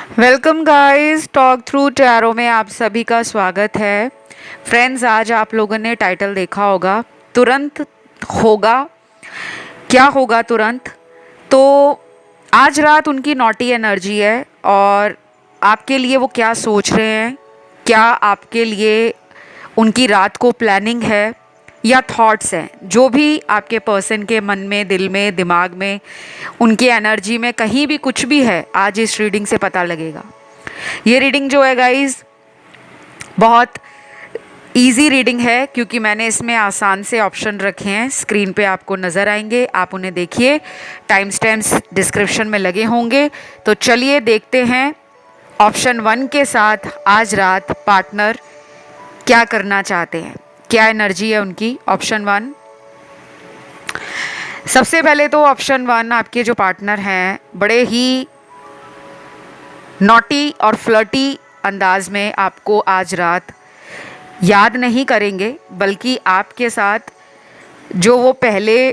Welcome guys, talk through tarot में आप सभी का स्वागत है। फ्रेंड्स, आज आप लोगों ने टाइटल देखा होगा, तुरंत होगा। क्या होगा तुरंत? तो आज रात उनकी नॉटी एनर्जी है और आपके लिए वो क्या सोच रहे हैं, क्या आपके लिए उनकी रात को प्लानिंग है या थॉट्स हैं, जो भी आपके पर्सन के मन में, दिल में, दिमाग में, उनकी एनर्जी में कहीं भी कुछ भी है, आज इस रीडिंग से पता लगेगा। ये रीडिंग जो है गाइस, बहुत इजी रीडिंग है क्योंकि मैंने इसमें आसान से ऑप्शन रखे हैं। स्क्रीन पे आपको नज़र आएंगे, आप उन्हें देखिए। टाइम स्टैम्प्स डिस्क्रिप्शन में लगे होंगे। तो चलिए देखते हैं ऑप्शन 1 के साथ आज रात पार्टनर क्या करना चाहते हैं, क्या एनर्जी है उनकी। ऑप्शन 1, सबसे पहले तो ऑप्शन 1, आपके जो पार्टनर हैं बड़े ही नॉटी और फ्लर्टी अंदाज में आपको आज रात याद नहीं करेंगे, बल्कि आपके साथ जो वो पहले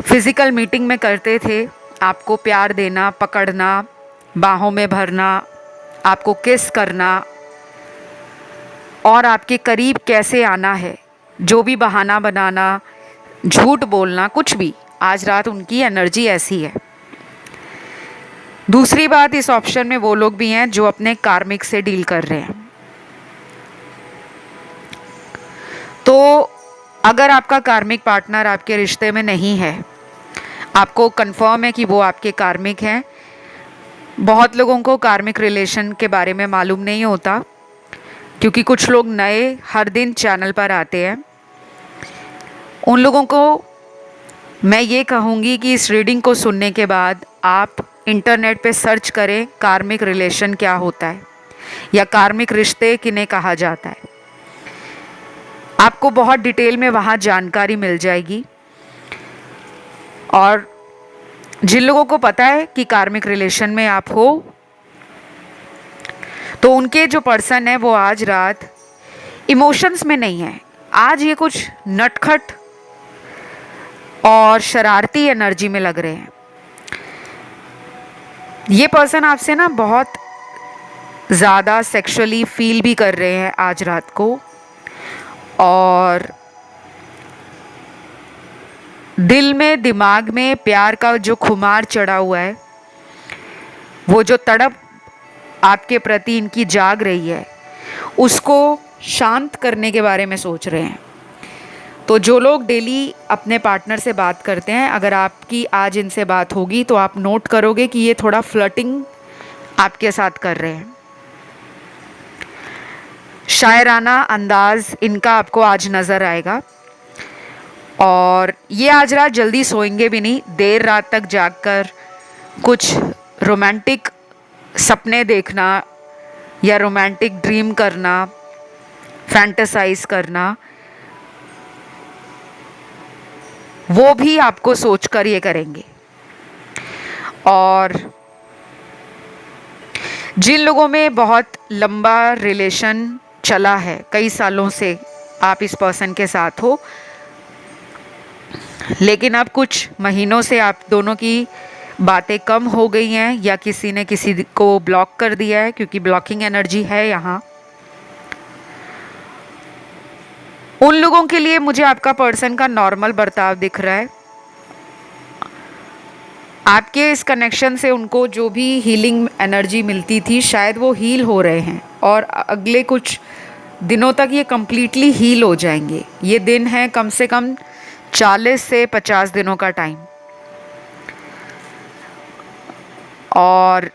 फिज़िकल मीटिंग में करते थे, आपको प्यार देना, पकड़ना, बाहों में भरना, आपको किस करना और आपके करीब कैसे आना है, जो भी बहाना बनाना, झूठ बोलना, कुछ भी, आज रात उनकी एनर्जी ऐसी है। दूसरी बात, इस ऑप्शन में वो लोग भी हैं जो अपने कार्मिक से डील कर रहे हैं। तो अगर आपका कार्मिक पार्टनर आपके रिश्ते में नहीं है, आपको कंफर्म है कि वो आपके कार्मिक हैं। बहुत लोगों को कार्मिक रिलेशन के बारे में मालूम नहीं होता क्योंकि कुछ लोग नए हर दिन चैनल पर आते हैं। उन लोगों को मैं ये कहूँगी कि इस रीडिंग को सुनने के बाद आप इंटरनेट पे सर्च करें कार्मिक रिलेशन क्या होता है या कार्मिक रिश्ते किन्हें कहा जाता है। आपको बहुत डिटेल में वहाँ जानकारी मिल जाएगी। और जिन लोगों को पता है कि कार्मिक रिलेशन में आप हो, तो उनके जो पर्सन है वो आज रात इमोशंस में नहीं है। आज ये कुछ नटखट और शरारती एनर्जी में लग रहे हैं। ये पर्सन आपसे ना बहुत ज़्यादा सेक्सुअली फील भी कर रहे हैं आज रात को, और दिल में, दिमाग में प्यार का जो खुमार चढ़ा हुआ है, वो जो तड़प आपके प्रति इनकी जाग रही है, उसको शांत करने के बारे में सोच रहे हैं। तो जो लोग डेली अपने पार्टनर से बात करते हैं, अगर आपकी आज इनसे बात होगी तो आप नोट करोगे कि ये थोड़ा फ्लर्टिंग आपके साथ कर रहे हैं। शायराना अंदाज इनका आपको आज नज़र आएगा। और ये आज रात जल्दी सोएंगे भी नहीं, देर रात तक जागकर कुछ रोमांटिक सपने देखना या रोमांटिक ड्रीम करना, फैंटेसाइज करना, वो भी आपको सोचकर ये करेंगे। और जिन लोगों में बहुत लंबा रिलेशन चला है, कई सालों से आप इस पर्सन के साथ हो, लेकिन अब कुछ महीनों से आप दोनों की बातें कम हो गई हैं या किसी ने किसी को ब्लॉक कर दिया है, क्योंकि ब्लॉकिंग एनर्जी है यहाँ। उन लोगों के लिए मुझे आपका पर्सन का नॉर्मल बर्ताव दिख रहा है। आपके इस कनेक्शन से उनको जो भी हीलिंग एनर्जी मिलती थी, शायद वो हील हो रहे हैं और अगले कुछ दिनों तक ये कंप्लीटली हील हो जाएंगे। ये दिन है कम से कम 40 से 50 दिनों का टाइम। और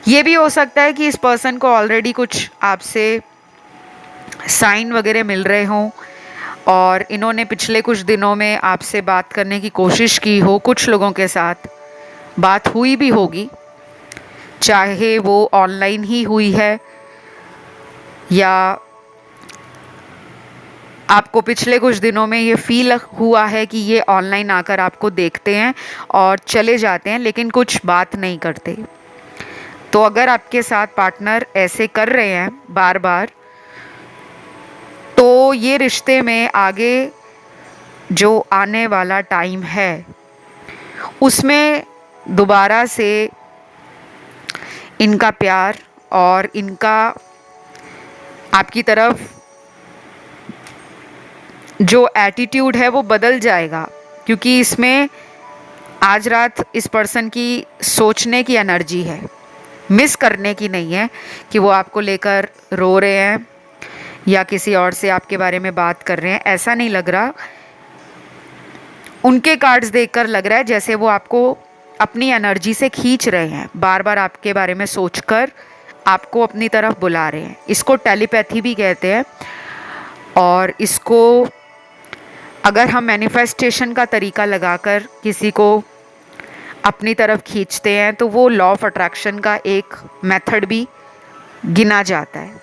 ये भी हो सकता है कि इस पर्सन को ऑलरेडी कुछ आपसे साइन वगैरह मिल रहे हों और इन्होंने पिछले कुछ दिनों में आपसे बात करने की कोशिश की हो। कुछ लोगों के साथ बात हुई भी होगी, चाहे वो ऑनलाइन ही हुई है या आपको पिछले कुछ दिनों में ये फील हुआ है कि ये ऑनलाइन आकर आपको देखते हैं और चले जाते हैं, लेकिन कुछ बात नहीं करते। तो अगर आपके साथ पार्टनर ऐसे कर रहे हैं बार बार, तो ये रिश्ते में आगे जो आने वाला टाइम है उसमें दोबारा से इनका प्यार और इनका आपकी तरफ जो एटीट्यूड है वो बदल जाएगा, क्योंकि इसमें आज रात इस पर्सन की सोचने की एनर्जी है, मिस करने की नहीं है कि वो आपको लेकर रो रहे हैं या किसी और से आपके बारे में बात कर रहे हैं। ऐसा नहीं लग रहा। उनके कार्ड्स देखकर लग रहा है जैसे वो आपको अपनी एनर्जी से खींच रहे हैं, बार बार आपके बारे में सोचकर आपको अपनी तरफ बुला रहे हैं। इसको टेलीपैथी भी कहते हैं। और इसको अगर हम मैनिफेस्टेशन का तरीका लगाकर किसी को अपनी तरफ खींचते हैं तो वो लॉ ऑफ अट्रैक्शन का एक मेथड भी गिना जाता है।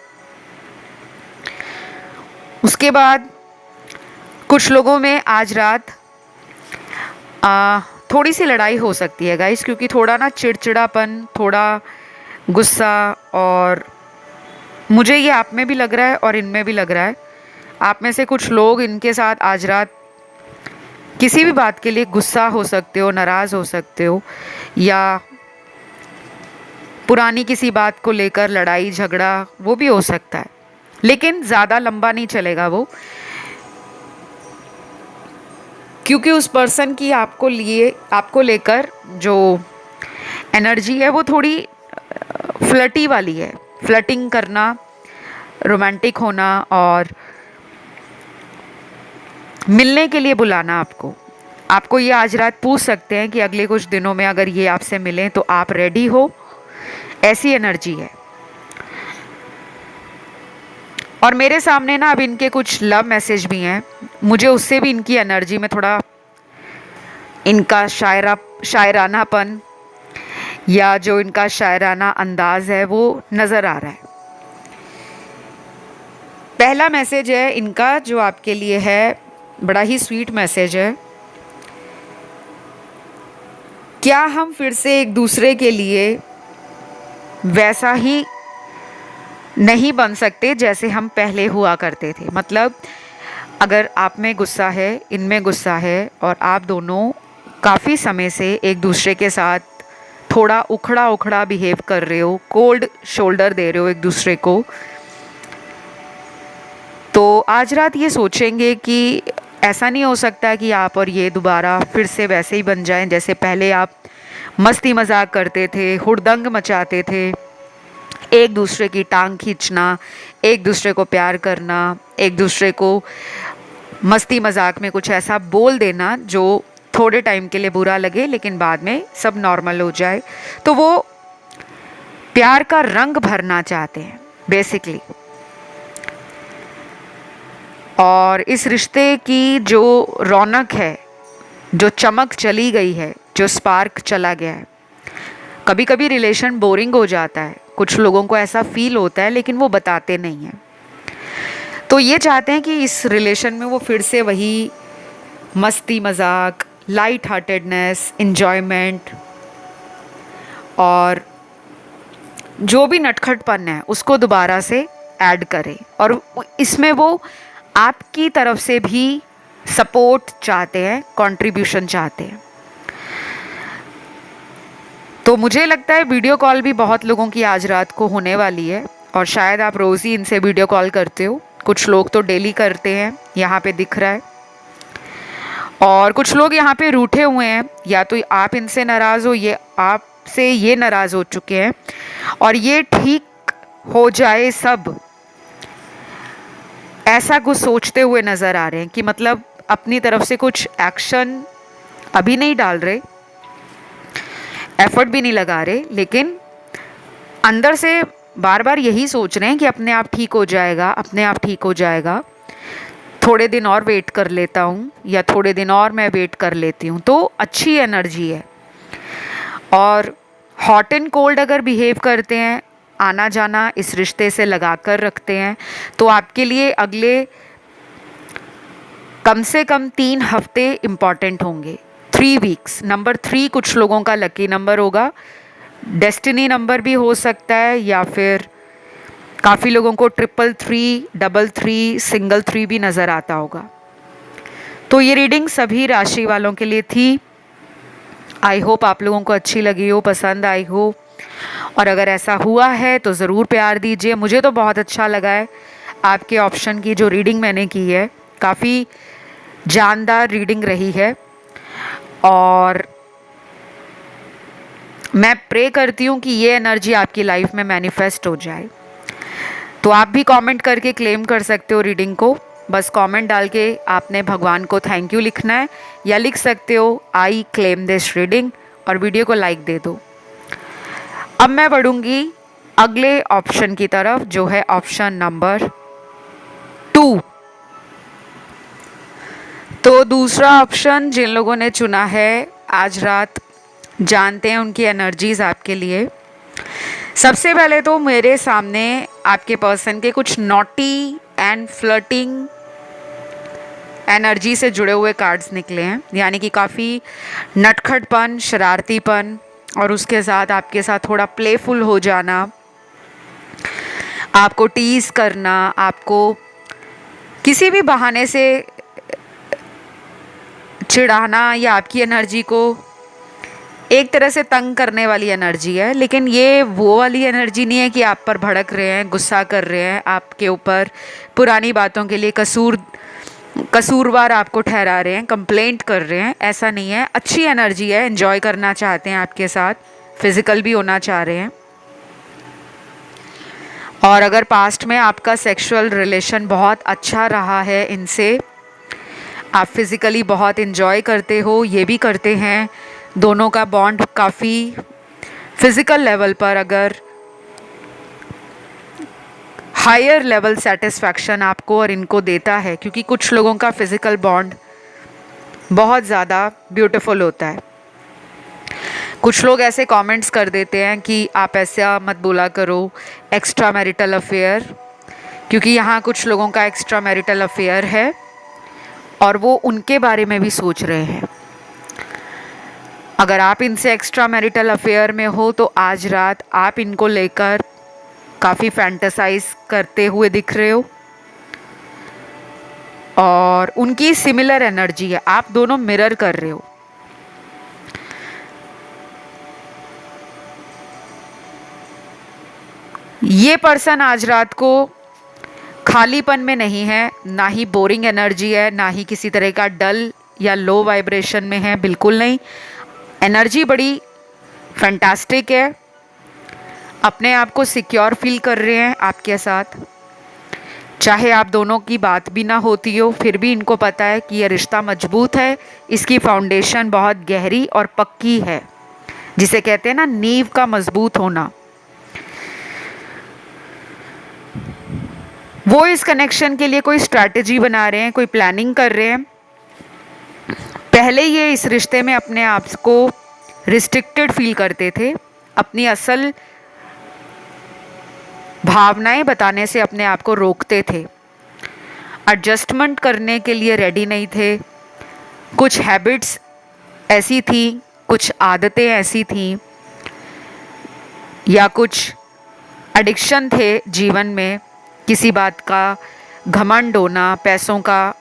उसके बाद कुछ लोगों में आज रात थोड़ी सी लड़ाई हो सकती है गाइस, क्योंकि थोड़ा ना चिड़चिड़ापन, थोड़ा गुस्सा, और मुझे ये आप में भी लग रहा है और इनमें भी लग रहा है। आप में से कुछ लोग इनके साथ आज रात किसी भी बात के लिए गुस्सा हो सकते हो, नाराज़ हो सकते हो, या पुरानी किसी बात को लेकर लड़ाई झगड़ा वो भी हो सकता है, लेकिन ज़्यादा लंबा नहीं चलेगा वो, क्योंकि उस पर्सन की आपको लेकर जो एनर्जी है वो थोड़ी फ्लर्टी वाली है। फ्लर्टिंग करना, रोमांटिक होना और मिलने के लिए बुलाना आपको ये आज रात पूछ सकते हैं कि अगले कुछ दिनों में अगर ये आपसे मिलें तो आप रेडी हो, ऐसी एनर्जी है। और मेरे सामने ना अब इनके कुछ लव मैसेज भी हैं, मुझे उससे भी इनकी एनर्जी में थोड़ा इनका शायरानापन या जो इनका शायराना अंदाज है वो नज़र आ रहा है। पहला मैसेज है इनका जो आपके लिए है, बड़ा ही स्वीट मैसेज है। क्या हम फिर से एक दूसरे के लिए वैसा ही नहीं बन सकते जैसे हम पहले हुआ करते थे? मतलब अगर आप में गुस्सा है, इनमें गुस्सा है, और आप दोनों काफ़ी समय से एक दूसरे के साथ थोड़ा उखड़ा उखड़ा बिहेव कर रहे हो, कोल्ड शोल्डर दे रहे हो एक दूसरे को, तो आज रात ये सोचेंगे कि ऐसा नहीं हो सकता कि आप और ये दोबारा फिर से वैसे ही बन जाएं जैसे पहले आप मस्ती मजाक करते थे, हुड़दंग मचाते थे, एक दूसरे की टांग खींचना, एक दूसरे को प्यार करना, एक दूसरे को मस्ती मजाक में कुछ ऐसा बोल देना जो थोड़े टाइम के लिए बुरा लगे लेकिन बाद में सब नॉर्मल हो जाए। तो वो प्यार का रंग भरना चाहते हैं बेसिकली। और इस रिश्ते की जो रौनक है, जो चमक चली गई है, जो स्पार्क चला गया है, कभी कभी रिलेशन बोरिंग हो जाता है, कुछ लोगों को ऐसा फील होता है लेकिन वो बताते नहीं हैं। तो ये चाहते हैं कि इस रिलेशन में वो फिर से वही मस्ती मजाक, लाइट हार्टेडनेस, एन्जॉयमेंट और जो भी नटखटपन है उसको दोबारा से ऐड करें। और इसमें वो आपकी तरफ से भी सपोर्ट चाहते हैं, कंट्रीब्यूशन चाहते हैं। तो मुझे लगता है वीडियो कॉल भी बहुत लोगों की आज रात को होने वाली है, और शायद आप रोज़ ही इनसे वीडियो कॉल करते हो। कुछ लोग तो डेली करते हैं, यहाँ पे दिख रहा है। और कुछ लोग यहाँ पे रूठे हुए हैं, या तो आप इनसे नाराज़ हो, ये आपसे ये नाराज़ हो चुके हैं, और ये ठीक हो जाए सब ऐसा कुछ सोचते हुए नज़र आ रहे हैं कि मतलब अपनी तरफ से कुछ एक्शन अभी नहीं डाल रहे, एफर्ट भी नहीं लगा रहे, लेकिन अंदर से बार बार यही सोच रहे हैं कि अपने आप ठीक हो जाएगा, अपने आप ठीक हो जाएगा, थोड़े दिन और वेट कर लेता हूँ, या थोड़े दिन और मैं वेट कर लेती हूँ। तो अच्छी एनर्जी है। और हॉट एंड कोल्ड अगर बिहेव करते हैं, आना जाना इस रिश्ते से लगा कर रखते हैं, तो आपके लिए अगले कम से कम 3 हफ्ते इम्पॉर्टेंट होंगे। 3 वीक्स। नंबर 3 कुछ लोगों का लकी नंबर होगा, डेस्टिनी नंबर भी हो सकता है, या फिर काफ़ी लोगों को 333, 33, सिंगल 3 भी नज़र आता होगा। तो ये रीडिंग सभी राशि वालों के लिए थी। आई होप आप लोगों को अच्छी लगी हो, पसंद आई हो, और अगर ऐसा हुआ है तो ज़रूर प्यार दीजिए। मुझे तो बहुत अच्छा लगा है आपके ऑप्शन की जो रीडिंग मैंने की है, काफ़ी जानदार रीडिंग रही है। और मैं प्रे करती हूँ कि ये एनर्जी आपकी लाइफ में मैनिफेस्ट हो जाए। तो आप भी कमेंट करके क्लेम कर सकते हो रीडिंग को। बस कमेंट डाल के आपने भगवान को थैंक यू लिखना है, या लिख सकते हो आई क्लेम दिस रीडिंग, और वीडियो को लाइक दे दो। अब मैं बढ़ूंगी अगले ऑप्शन की तरफ, जो है ऑप्शन नंबर 2। तो दूसरा ऑप्शन जिन लोगों ने चुना है आज रात, जानते हैं उनकी एनर्जीज आपके लिए। सबसे पहले तो मेरे सामने आपके पर्सन के कुछ नॉटी एंड फ्लर्टिंग एनर्जी से जुड़े हुए कार्ड्स निकले हैं, यानी कि काफ़ी नटखटपन, शरारतीपन, और उसके साथ आपके साथ थोड़ा प्लेफुल हो जाना, आपको टीज करना, आपको किसी भी बहाने से चिढ़ाना, या आपकी एनर्जी को एक तरह से तंग करने वाली एनर्जी है। लेकिन ये वो वाली एनर्जी नहीं है कि आप पर भड़क रहे हैं, गुस्सा कर रहे हैं, आपके ऊपर पुरानी बातों के लिए कसूरवार आपको ठहरा रहे हैं, कंप्लेंट कर रहे हैं। ऐसा नहीं है, अच्छी एनर्जी है, एंजॉय करना चाहते हैं आपके साथ, फिजिकल भी होना चाह रहे हैं। और अगर पास्ट में आपका सेक्सुअल रिलेशन बहुत अच्छा रहा है इनसे, आप फिज़िकली बहुत इन्जॉय करते हो, ये भी करते हैं, दोनों का बॉन्ड काफ़ी फिज़िकल लेवल पर अगर हायर लेवल सेटिस्फैक्शन आपको और इनको देता है, क्योंकि कुछ लोगों का फिज़िकल बॉन्ड बहुत ज़्यादा ब्यूटीफुल होता है। कुछ लोग ऐसे कमेंट्स कर देते हैं कि आप ऐसा मत बोला करो एक्स्ट्रा मैरिटल अफेयर, क्योंकि यहाँ कुछ लोगों का एक्स्ट्रा मैरिटल अफेयर है और वो उनके बारे में भी सोच रहे हैं। अगर आप इनसे एक्स्ट्रा मैरिटल अफेयर में हो तो आज रात आप इनको लेकर काफ़ी फैंटेसाइज करते हुए दिख रहे हो, और उनकी सिमिलर एनर्जी है, आप दोनों मिरर कर रहे हो। ये पर्सन आज रात को खालीपन में नहीं है, ना ही बोरिंग एनर्जी है, ना ही किसी तरह का डल या लो वाइब्रेशन में है, बिल्कुल नहीं। एनर्जी बड़ी फैंटास्टिक है, अपने आप को सिक्योर फील कर रहे हैं आपके साथ। चाहे आप दोनों की बात भी ना होती हो, फिर भी इनको पता है कि यह रिश्ता मजबूत है, इसकी फाउंडेशन बहुत गहरी और पक्की है, जिसे कहते हैं ना नींव का मजबूत होना। वो इस कनेक्शन के लिए कोई स्ट्रैटेजी बना रहे हैं, कोई प्लानिंग कर रहे हैं। पहले ये इस रिश्ते में अपने आप को रिस्ट्रिक्टेड फील करते थे, अपनी असल भावनाएं बताने से अपने आप को रोकते थे, एडजस्टमेंट करने के लिए रेडी नहीं थे। कुछ हैबिट्स ऐसी थी, कुछ आदतें ऐसी थीं, या कुछ एडिक्शन थे जीवन में, किसी बात का घमंड होना, पैसों का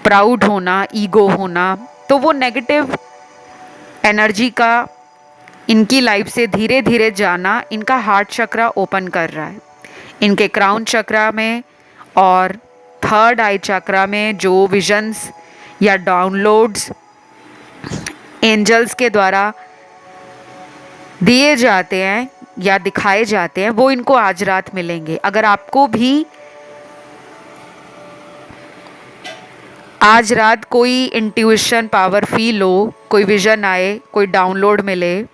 प्राउड होना, ईगो होना। तो वो नेगेटिव एनर्जी का इनकी लाइफ से धीरे धीरे जाना इनका हार्ट चक्रा ओपन कर रहा है। इनके क्राउन चक्रा में और थर्ड आई चक्रा में जो विजन्स या डाउनलोड्स एंजल्स के द्वारा दिए जाते हैं या दिखाए जाते हैं, वो इनको आज रात मिलेंगे। अगर आपको भी आज रात कोई इंट्यूशन पावर फील हो, कोई विजन आए, कोई डाउनलोड मिले,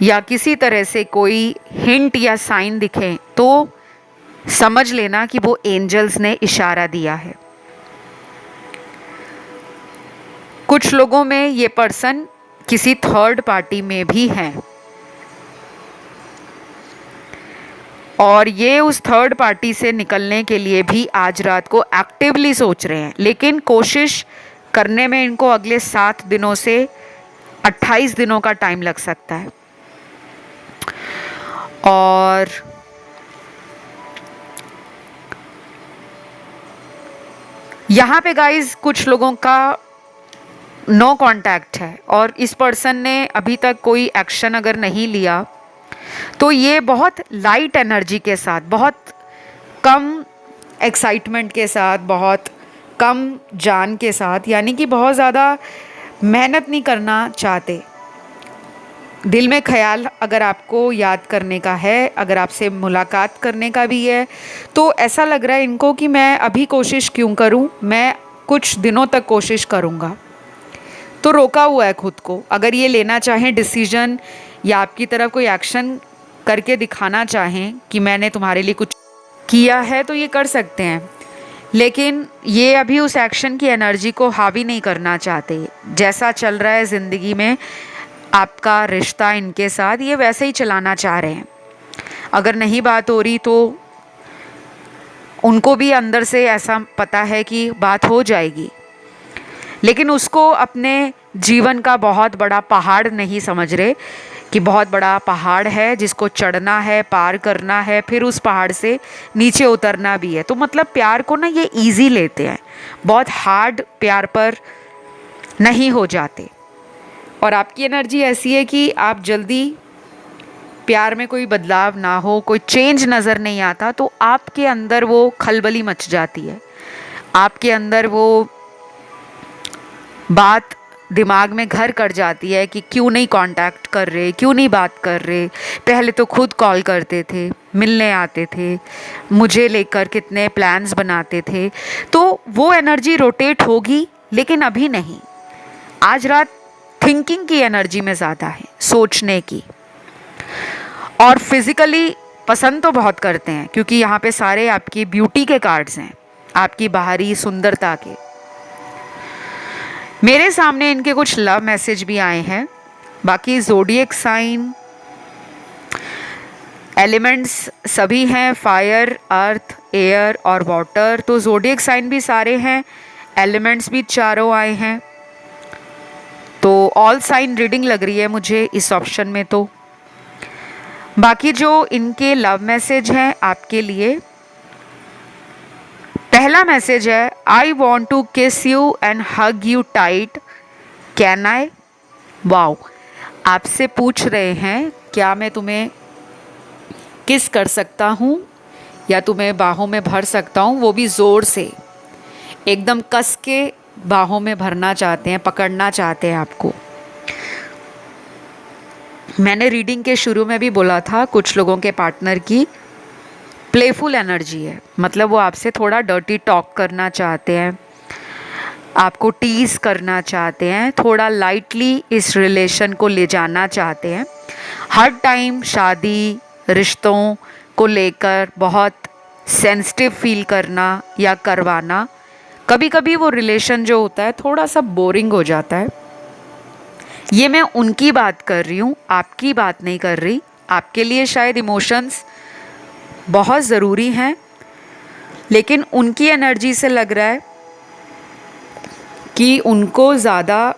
या किसी तरह से कोई हिंट या साइन दिखे, तो समझ लेना कि वो एंजल्स ने इशारा दिया है। कुछ लोगों में ये पर्सन किसी थर्ड पार्टी में भी हैं, और ये उस थर्ड पार्टी से निकलने के लिए भी आज रात को एक्टिवली सोच रहे हैं। लेकिन कोशिश करने में इनको अगले 7 दिनों से 28 दिनों का टाइम लग सकता है। और यहाँ पे गाइज कुछ लोगों का नो कांटेक्ट है और इस पर्सन ने अभी तक कोई एक्शन अगर नहीं लिया तो ये बहुत लाइट एनर्जी के साथ, बहुत कम एक्साइटमेंट के साथ, बहुत कम जान के साथ, यानी कि बहुत ज़्यादा मेहनत नहीं करना चाहते। दिल में ख्याल अगर आपको याद करने का है, अगर आपसे मुलाकात करने का भी है, तो ऐसा लग रहा है इनको कि मैं अभी कोशिश क्यों करूं, मैं कुछ दिनों तक कोशिश करूंगा। तो रोका हुआ है खुद को। अगर ये लेना चाहें डिसीजन या आपकी तरफ कोई एक्शन करके दिखाना चाहें कि मैंने तुम्हारे लिए कुछ किया है, तो ये कर सकते हैं, लेकिन ये अभी उस एक्शन की एनर्जी को हावी नहीं करना चाहते। जैसा चल रहा है ज़िंदगी में आपका रिश्ता इनके साथ, ये वैसे ही चलाना चाह रहे हैं। अगर नहीं बात हो रही तो उनको भी अंदर से ऐसा पता है कि बात हो जाएगी, लेकिन उसको अपने जीवन का बहुत बड़ा पहाड़ नहीं समझ रहे कि बहुत बड़ा पहाड़ है जिसको चढ़ना है, पार करना है, फिर उस पहाड़ से नीचे उतरना भी है। तो मतलब प्यार को ना ये इजी लेते हैं, बहुत हार्ड प्यार पर नहीं हो जाते। और आपकी एनर्जी ऐसी है कि आप जल्दी प्यार में कोई बदलाव ना हो, कोई चेंज नज़र नहीं आता, तो आपके अंदर वो खलबली मच जाती है, आपके अंदर वो बात दिमाग में घर कर जाती है कि क्यों नहीं कांटेक्ट कर रहे, क्यों नहीं बात कर रहे। पहले तो खुद कॉल करते थे, मिलने आते थे, मुझे लेकर कितने प्लान्स बनाते थे। तो वो एनर्जी रोटेट होगी, लेकिन अभी नहीं। आज रात थिंकिंग की एनर्जी में ज़्यादा है, सोचने की। और फिज़िकली पसंद तो बहुत करते हैं, क्योंकि यहाँ पे सारे आपकी ब्यूटी के कार्ड्स हैं, आपकी बाहरी सुंदरता के। मेरे सामने इनके कुछ लव मैसेज भी आए हैं। बाकी ज़ोडिएक साइन एलिमेंट्स सभी हैं, फायर, अर्थ, एयर और वाटर। तो ज़ोडिएक साइन भी सारे हैं, एलिमेंट्स भी चारों आए हैं। तो ऑल साइन रीडिंग लग रही है मुझे इस ऑप्शन में। तो बाकी जो इनके लव मैसेज हैं आपके लिए, पहला मैसेज है, आई वॉन्ट टू किस you and hug you tight, can I. Wow, आपसे पूछ रहे हैं क्या मैं तुम्हें किस कर सकता हूँ या तुम्हें बाहों में भर सकता हूँ, वो भी ज़ोर से, एकदम कस के बाहों में भरना चाहते हैं, पकड़ना चाहते हैं आपको। मैंने रीडिंग के शुरू में भी बोला था, कुछ लोगों के पार्टनर की प्लेफुल एनर्जी है, मतलब वो आपसे थोड़ा डर्टी टॉक करना चाहते हैं, आपको टीज़ करना चाहते हैं, थोड़ा लाइटली इस रिलेशन को ले जाना चाहते हैं। हर टाइम शादी, रिश्तों को लेकर बहुत सेंसिटिव फील करना या करवाना, कभी कभी वो रिलेशन जो होता है थोड़ा सा बोरिंग हो जाता है। ये मैं उनकी बात कर रही हूँ, आपकी बात नहीं कर रही। आपके लिए शायद इमोशंस बहुत ज़रूरी हैं, लेकिन उनकी एनर्जी से लग रहा है कि उनको ज़्यादा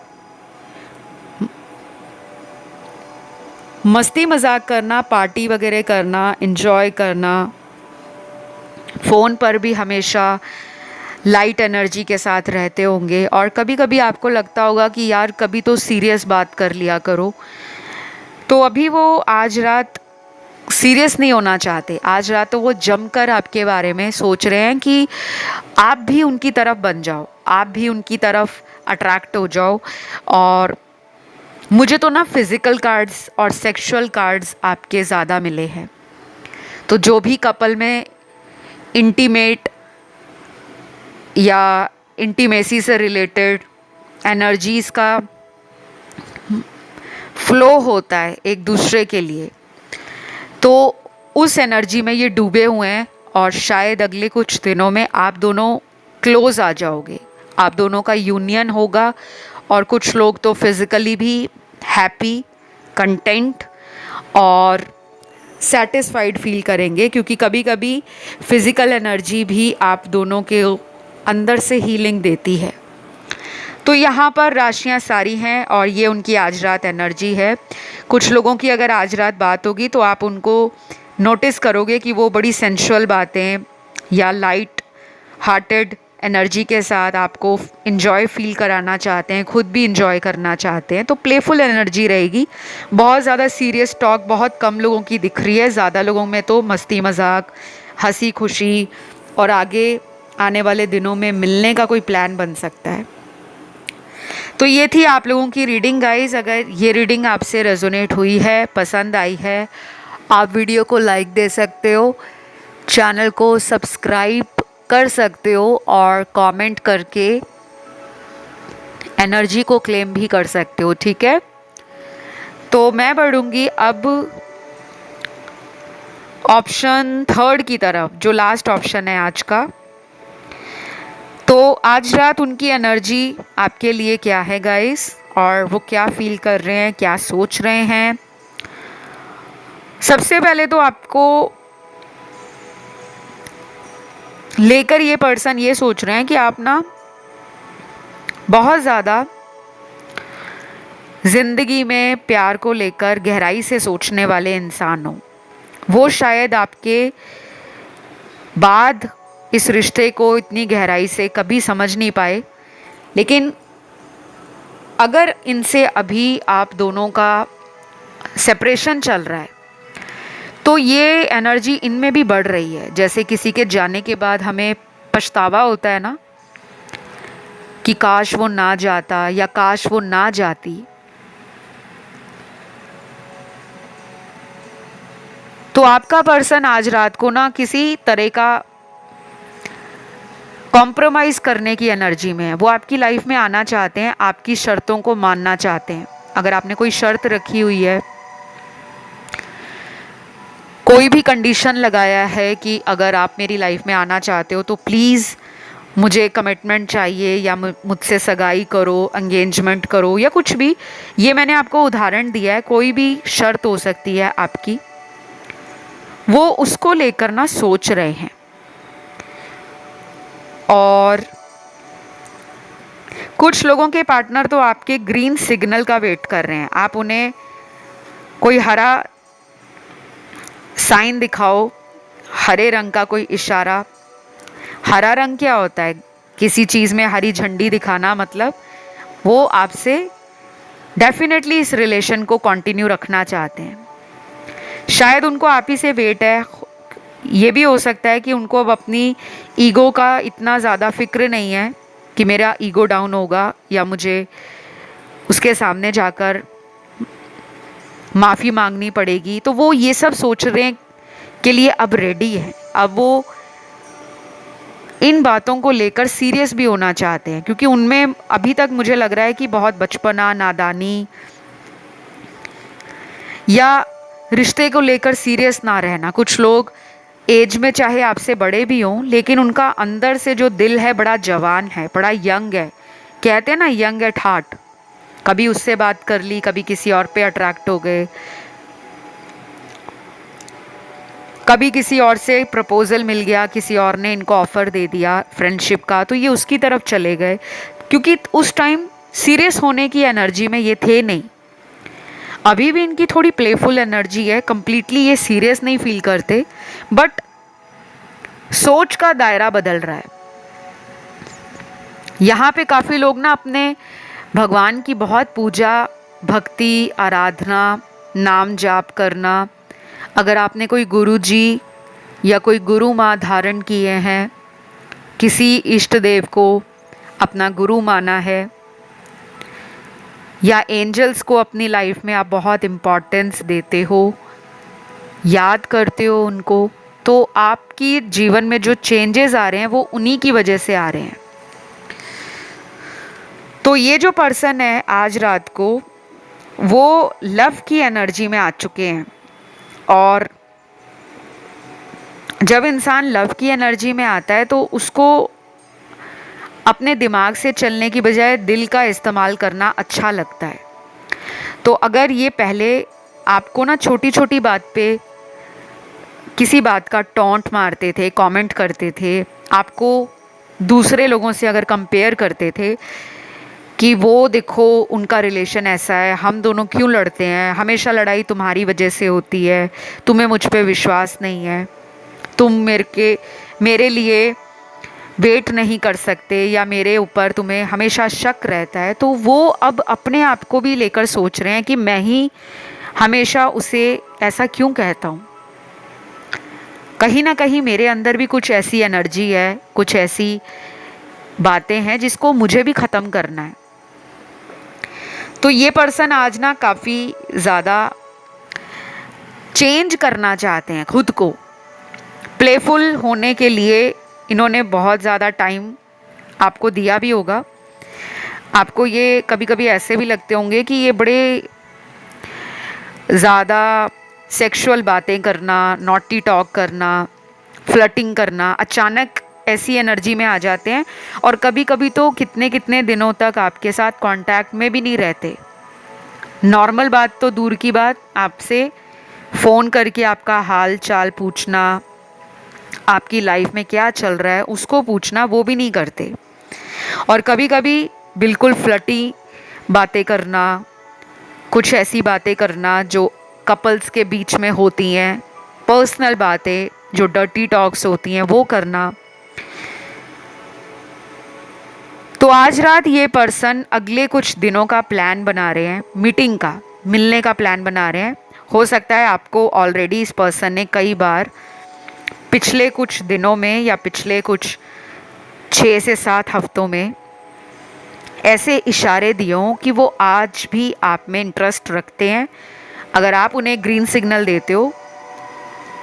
मस्ती मजाक करना, पार्टी वगैरह करना, एंजॉय करना, फ़ोन पर भी हमेशा लाइट एनर्जी के साथ रहते होंगे। और कभी कभी आपको लगता होगा कि यार कभी तो सीरियस बात कर लिया करो। तो अभी वो आज रात सीरियस नहीं होना चाहते। आज रात तो वो जमकर आपके बारे में सोच रहे हैं कि आप भी उनकी तरफ बन जाओ, आप भी उनकी तरफ अट्रैक्ट हो जाओ। और मुझे तो ना फिज़िकल कार्ड्स और सेक्सुअल कार्ड्स आपके ज़्यादा मिले हैं। तो जो भी कपल में इंटीमेट या इंटीमेसी से रिलेटेड एनर्जीज़ का फ्लो होता है एक दूसरे के लिए, तो उस एनर्जी में ये डूबे हुए हैं। और शायद अगले कुछ दिनों में आप दोनों क्लोज आ जाओगे, आप दोनों का यूनियन होगा। और कुछ लोग तो फिज़िकली भी हैप्पी, कंटेंट और सेटिस्फाइड फील करेंगे, क्योंकि कभी कभी फिज़िकल एनर्जी भी आप दोनों के अंदर से हीलिंग देती है। तो यहाँ पर राशियाँ सारी हैं और ये उनकी आज रात एनर्जी है। कुछ लोगों की अगर आज रात बात होगी तो आप उनको नोटिस करोगे कि वो बड़ी सेंशुअल बातें या लाइट हार्टेड एनर्जी के साथ आपको इन्जॉय फील कराना चाहते हैं, खुद भी इन्जॉय करना चाहते हैं, तो प्लेफुल एनर्जी रहेगी। बहुत ज़्यादा सीरियस टॉक बहुत कम लोगों की दिख रही है, ज़्यादा लोगों में तो मस्ती मजाक, हंसी खुशी और आगे आने वाले दिनों में मिलने का कोई प्लान बन सकता है। तो ये थी आप लोगों की रीडिंग गाइस। अगर ये रीडिंग आपसे रेजोनेट हुई है, पसंद आई है, आप वीडियो को लाइक दे सकते हो, चैनल को सब्सक्राइब कर सकते हो और कमेंट करके एनर्जी को क्लेम भी कर सकते हो, ठीक है। तो मैं बढ़ूंगी अब ऑप्शन 3 की तरफ, जो लास्ट ऑप्शन है आज का। तो आज रात उनकी एनर्जी आपके लिए क्या है गाइस, और वो क्या फील कर रहे हैं, क्या सोच रहे हैं। सबसे पहले तो आपको लेकर ये पर्सन ये सोच रहे हैं कि आप ना बहुत ज़्यादा ज़िंदगी में प्यार को लेकर गहराई से सोचने वाले इंसान हो। वो शायद आपके बाद इस रिश्ते को इतनी गहराई से कभी समझ नहीं पाए, लेकिन अगर इनसे अभी आप दोनों का सेपरेशन चल रहा है तो ये एनर्जी इनमें भी बढ़ रही है। जैसे किसी के जाने के बाद हमें पछतावा होता है ना, कि काश वो ना जाता या काश वो ना जाती। तो आपका पर्सन आज रात को ना किसी तरह का कॉम्प्रोमाइज़ करने की एनर्जी में है। वो आपकी लाइफ में आना चाहते हैं, आपकी शर्तों को मानना चाहते हैं। अगर आपने कोई शर्त रखी हुई है, कोई भी कंडीशन लगाया है कि अगर आप मेरी लाइफ में आना चाहते हो तो प्लीज़ मुझे कमिटमेंट चाहिए, या मुझसे सगाई करो, एंगेजमेंट करो, या कुछ भी, ये मैंने आपको उदाहरण दिया है, कोई भी शर्त हो सकती है आपकी, वो उसको लेकर ना सोच रहे हैं। और कुछ लोगों के पार्टनर तो आपके ग्रीन सिग्नल का वेट कर रहे हैं। आप उन्हें कोई हरा साइन दिखाओ, हरे रंग का कोई इशारा। हरा रंग क्या होता है? किसी चीज़ में हरी झंडी दिखाना, मतलब वो आपसे डेफिनेटली इस रिलेशन को कंटिन्यू रखना चाहते हैं। शायद उनको आप ही से वेट है। ये भी हो सकता है कि उनको अब अपनी ईगो का इतना ज़्यादा फिक्र नहीं है कि मेरा ईगो डाउन होगा या मुझे उसके सामने जाकर माफ़ी मांगनी पड़ेगी। तो वो ये सब सोचने के लिए अब रेडी है। अब वो इन बातों को लेकर सीरियस भी होना चाहते हैं, क्योंकि उनमें अभी तक मुझे लग रहा है कि बहुत बचपना, नादानी या रिश्ते को लेकर सीरियस ना रहना। कुछ लोग एज में चाहे आपसे बड़े भी हों, लेकिन उनका अंदर से जो दिल है बड़ा जवान है, बड़ा यंग है। कहते हैं ना, यंग एट हार्ट। कभी उससे बात कर ली, कभी किसी और पे अट्रैक्ट हो गए, कभी किसी और से प्रपोजल मिल गया, किसी और ने इनको ऑफ़र दे दिया फ्रेंडशिप का, तो ये उसकी तरफ चले गए, क्योंकि उस टाइम सीरियस होने की एनर्जी में ये थे नहीं। अभी भी इनकी थोड़ी प्लेफुल एनर्जी है, कंप्लीटली ये सीरियस नहीं फील करते, बट सोच का दायरा बदल रहा है। यहाँ पे काफ़ी लोग ना अपने भगवान की बहुत पूजा, भक्ति, आराधना, नाम जाप करना, अगर आपने कोई गुरुजी या कोई गुरु माँ धारण किए हैं, किसी इष्ट देव को अपना गुरु माना है, या एंजल्स को अपनी लाइफ में आप बहुत इम्पोर्टेंस देते हो, याद करते हो उनको, तो आपकी जीवन में जो चेंजेस आ रहे हैं वो उन्हीं की वजह से आ रहे हैं। तो ये जो पर्सन है आज रात को, वो लव की एनर्जी में आ चुके हैं। और जब इंसान लव की एनर्जी में आता है तो उसको अपने दिमाग से चलने की बजाय दिल का इस्तेमाल करना अच्छा लगता है। तो अगर ये पहले आपको ना छोटी छोटी बात पे किसी बात का टॉन्ट मारते थे, कमेंट करते थे, आपको दूसरे लोगों से अगर कंपेयर करते थे कि वो देखो उनका रिलेशन ऐसा है, हम दोनों क्यों लड़ते हैं, हमेशा लड़ाई तुम्हारी वजह से होती है, तुम्हें मुझ पे विश्वास नहीं है, तुम मेरे लिए वेट नहीं कर सकते या मेरे ऊपर तुम्हें हमेशा शक रहता है, तो वो अब अपने आप को भी लेकर सोच रहे हैं कि मैं ही हमेशा उसे ऐसा क्यों कहता हूँ। कहीं ना कहीं मेरे अंदर भी कुछ ऐसी एनर्जी है, कुछ ऐसी बातें हैं जिसको मुझे भी ख़त्म करना है। तो ये पर्सन आज ना काफ़ी ज़्यादा चेंज करना चाहते हैं खुद को। प्लेफुल होने के लिए इन्होंने बहुत ज़्यादा टाइम आपको दिया भी होगा। आपको ये कभी कभी ऐसे भी लगते होंगे कि ये बड़े ज़्यादा सेक्सुअल बातें करना, नॉटी टॉक करना, फ्लर्टिंग करना अचानक ऐसी एनर्जी में आ जाते हैं, और कभी कभी तो कितने कितने दिनों तक आपके साथ कांटेक्ट में भी नहीं रहते। नॉर्मल बात तो दूर की बात, आपसे फ़ोन करके आपका हाल चाल पूछना, आपकी लाइफ में क्या चल रहा है उसको पूछना, वो भी नहीं करते। और कभी कभी बिल्कुल फ्लर्टी बातें करना, कुछ ऐसी बातें करना जो कपल्स के बीच में होती हैं, पर्सनल बातें जो डर्टी टॉक्स होती हैं वो करना। तो आज रात ये पर्सन अगले कुछ दिनों का प्लान बना रहे हैं, मीटिंग का, मिलने का प्लान बना रहे हैं। हो सकता है आपको ऑलरेडी इस पर्सन ने कई बार पिछले कुछ दिनों में या पिछले कुछ 6 से 7 हफ्तों में ऐसे इशारे दिए हों कि वो आज भी आप में इंटरेस्ट रखते हैं। अगर आप उन्हें ग्रीन सिग्नल देते हो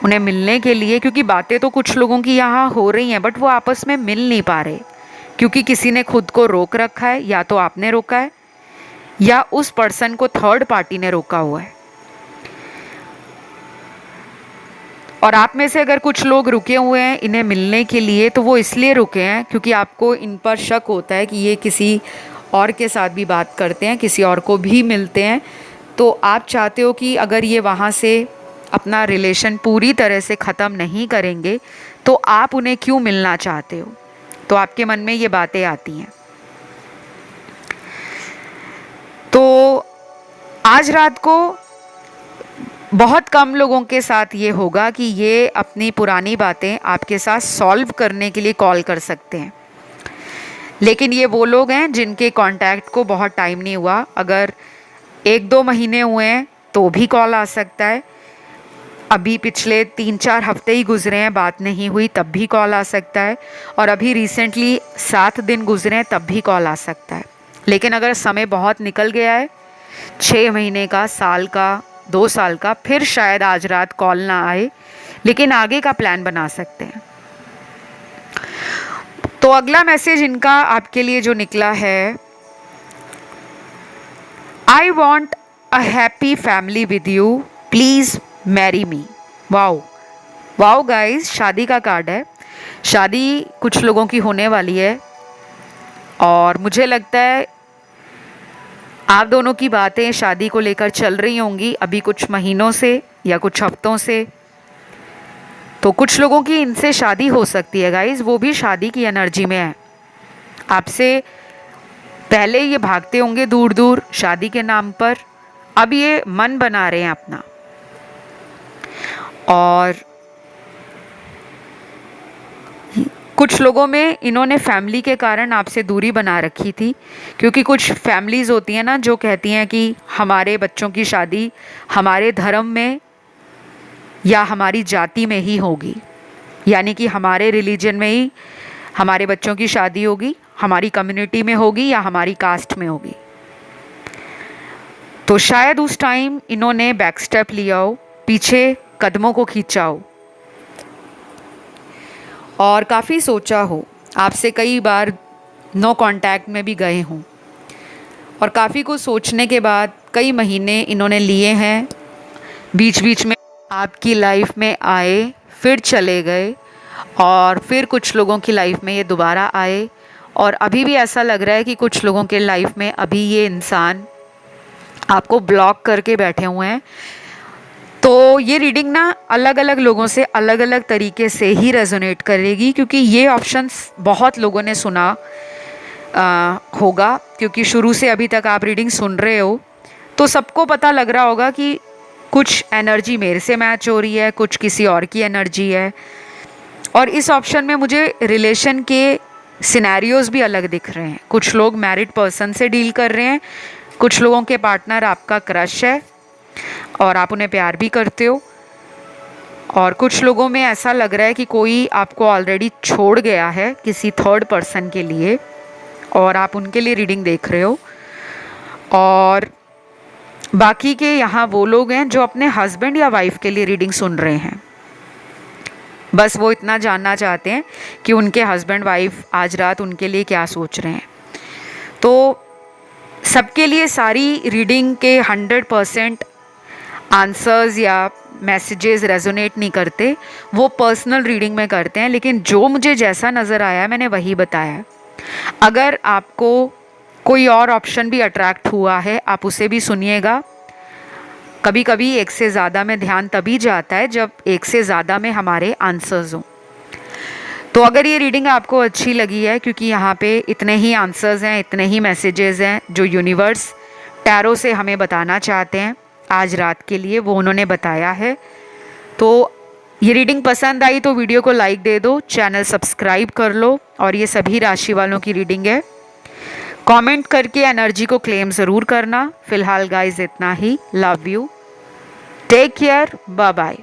उन्हें मिलने के लिए, क्योंकि बातें तो कुछ लोगों की यहाँ हो रही हैं बट वो आपस में मिल नहीं पा रहे, क्योंकि किसी ने खुद को रोक रखा है, या तो आपने रोका है या उस पर्सन को थर्ड पार्टी ने रोका हुआ है। और आप में से अगर कुछ लोग रुके हुए हैं इन्हें मिलने के लिए, तो वो इसलिए रुके हैं क्योंकि आपको इन पर शक होता है कि ये किसी और के साथ भी बात करते हैं, किसी और को भी मिलते हैं। तो आप चाहते हो कि अगर ये वहाँ से अपना रिलेशन पूरी तरह से ख़त्म नहीं करेंगे तो आप उन्हें क्यों मिलना चाहते हो। तो आपके मन में ये बातें आती हैं। तो आज रात को बहुत कम लोगों के साथ ये होगा कि ये अपनी पुरानी बातें आपके साथ सॉल्व करने के लिए कॉल कर सकते हैं। लेकिन ये वो लोग हैं जिनके कांटेक्ट को बहुत टाइम नहीं हुआ। अगर 1-2 महीने हुए हैं तो भी कॉल आ सकता है। अभी पिछले 3-4 हफ्ते ही गुजरे हैं, बात नहीं हुई, तब भी कॉल आ सकता है। और अभी रिसेंटली 7 दिन गुजरे हैं, तब भी कॉल आ सकता है। लेकिन अगर समय बहुत निकल गया है, 6 महीने का, साल का, 2 साल का, फिर शायद आज रात कॉल ना आए, लेकिन आगे का प्लान बना सकते हैं। तो अगला मैसेज इनका आपके लिए जो निकला है, I want a happy family with you, please marry me. Wow wow guys, शादी का कार्ड है। शादी कुछ लोगों की होने वाली है और मुझे लगता है आप दोनों की बातें शादी को लेकर चल रही होंगी अभी कुछ महीनों से या कुछ हफ्तों से। तो कुछ लोगों की इनसे शादी हो सकती है गाइस, वो भी शादी की एनर्जी में है। आपसे पहले ये भागते होंगे दूर दूर शादी के नाम पर, अब ये मन बना रहे हैं अपना। और कुछ लोगों में इन्होंने फैमिली के कारण आपसे दूरी बना रखी थी, क्योंकि कुछ फैमिलीज़ होती हैं ना जो कहती हैं कि हमारे बच्चों की शादी हमारे धर्म में या हमारी जाति में ही होगी, यानी कि हमारे रिलीजन में ही हमारे बच्चों की शादी होगी, हमारी कम्युनिटी में होगी या हमारी कास्ट में होगी। तो शायद उस टाइम इन्होंने बैक स्टेप लिया हो, पीछे कदमों को खींचा हो और काफ़ी सोचा हो, आपसे कई बार नो कांटेक्ट में भी गए हों, और काफ़ी कुछ सोचने के बाद कई महीने इन्होंने लिए हैं। बीच बीच में आपकी लाइफ में आए, फिर चले गए, और फिर कुछ लोगों की लाइफ में ये दोबारा आए, और अभी भी ऐसा लग रहा है कि कुछ लोगों के लाइफ में अभी ये इंसान आपको ब्लॉक करके बैठे हुए हैं। तो ये रीडिंग ना अलग अलग लोगों से अलग अलग तरीके से ही रेजोनेट करेगी, क्योंकि ये ऑप्शंस बहुत लोगों ने सुना होगा, क्योंकि शुरू से अभी तक आप रीडिंग सुन रहे हो तो सबको पता लग रहा होगा कि कुछ एनर्जी मेरे से मैच हो रही है, कुछ किसी और की एनर्जी है। और इस ऑप्शन में मुझे रिलेशन के सिनेरियोज भी अलग दिख रहे हैं। कुछ लोग मैरिड पर्सन से डील कर रहे हैं, कुछ लोगों के पार्टनर आपका क्रश है और आप उन्हें प्यार भी करते हो, और कुछ लोगों में ऐसा लग रहा है कि कोई आपको ऑलरेडी छोड़ गया है किसी थर्ड पर्सन के लिए और आप उनके लिए रीडिंग देख रहे हो। और बाकी के यहाँ वो लोग हैं जो अपने हस्बैंड या वाइफ के लिए रीडिंग सुन रहे हैं। बस वो इतना जानना चाहते हैं कि उनके हस्बैंड वाइफ आज रात उनके लिए क्या सोच रहे हैं। तो सबके लिए सारी रीडिंग के 100% आंसर्स या मैसेजेस रेजोनेट नहीं करते, वो पर्सनल रीडिंग में करते हैं। लेकिन जो मुझे जैसा नज़र आया मैंने वही बताया। अगर आपको कोई और ऑप्शन भी अट्रैक्ट हुआ है आप उसे भी सुनिएगा। कभी कभी एक से ज़्यादा में ध्यान तभी जाता है जब एक से ज़्यादा में हमारे आंसर्स हों। तो अगर ये रीडिंग आपको अच्छी लगी है, क्योंकि यहाँ पे इतने ही आंसर्स हैं, इतने ही मैसेजेस हैं जो यूनिवर्स टैरो से हमें बताना चाहते हैं आज रात के लिए, वो उन्होंने बताया है। तो ये रीडिंग पसंद आई तो वीडियो को लाइक दे दो, चैनल सब्सक्राइब कर लो। और ये सभी राशि वालों की रीडिंग है। कमेंट करके एनर्जी को क्लेम ज़रूर करना। फिलहाल गाइस इतना ही। Love you, take care, bye bye.